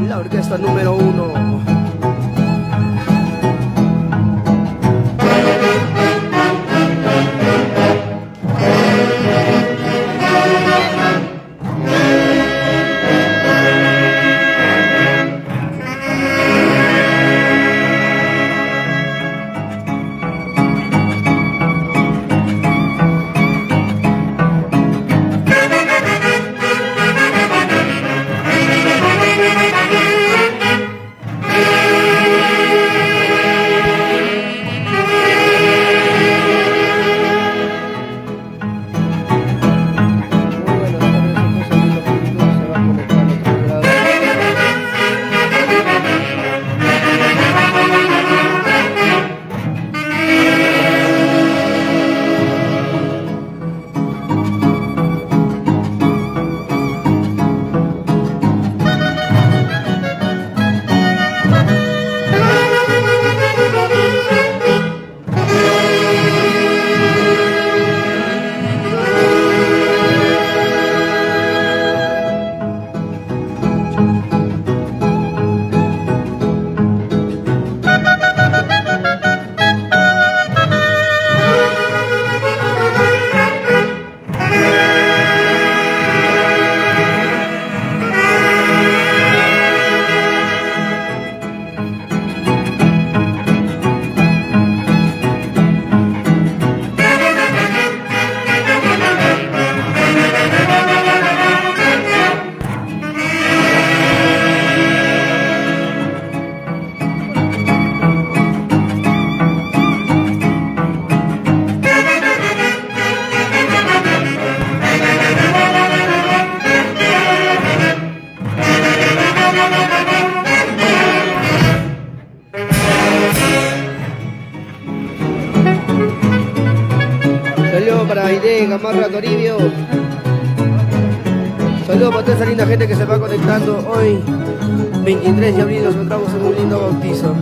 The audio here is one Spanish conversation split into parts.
La orquesta número 1. Saludos para Aide, Gamarra, Toribio. Saludos para toda esa linda gente que se va conectando hoy, 23 de abril, nos encontramos en un lindo bautizo.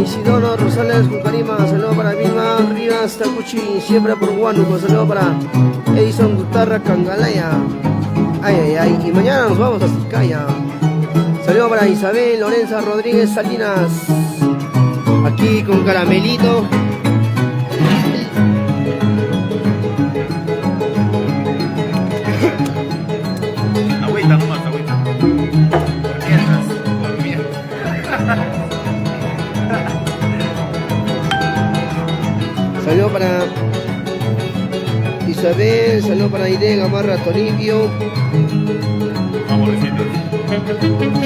Isidoro Rosales Jucarima, saludos para Vilma Rivas, está escuchando. Puchi, siempre por Huánuco. Saludo para Edison Gutarra Cangalaya. Ay, ay, ay. Y mañana nos vamos a Cicaya. Saludo para Isabel Lorenza Rodríguez Salinas. Aquí con caramelito. Agüita nomás, agüita. Saludo para Isabel, saludo para Aide Gamarra Toribio.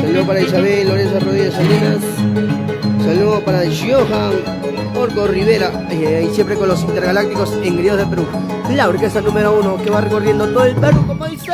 Saludo para Isabel Lorenza Rodríguez Salinas. Saludo para Johan Orco Rivera. Y siempre con los intergalácticos engreídos de Perú. La orquesta número 1 que va recorriendo todo el Perú como dice.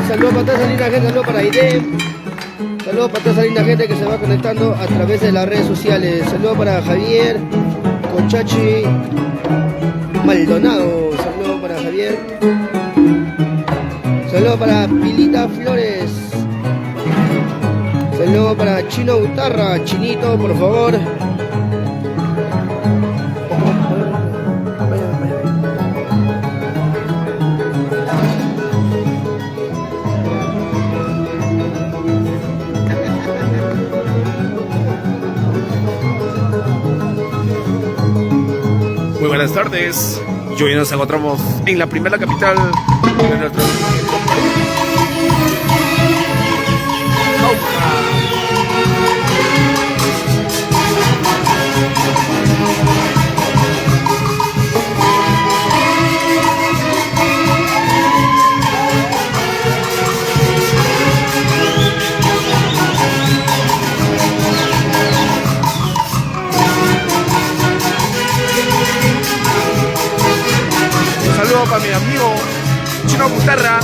Saludos para toda esa linda gente, saludos para Aide. Saludos para toda esa linda gente que se va conectando a través de las redes sociales. Saludos para Javier Conchachi Maldonado. Saludos para Javier. Saludos para Pilita Flores. Saludos para Chino Gutarra. Chinito, por favor. Muy buenas tardes. Y hoy nos encontramos en la primera capital de nuestro para mi amigo Chino Gutarra.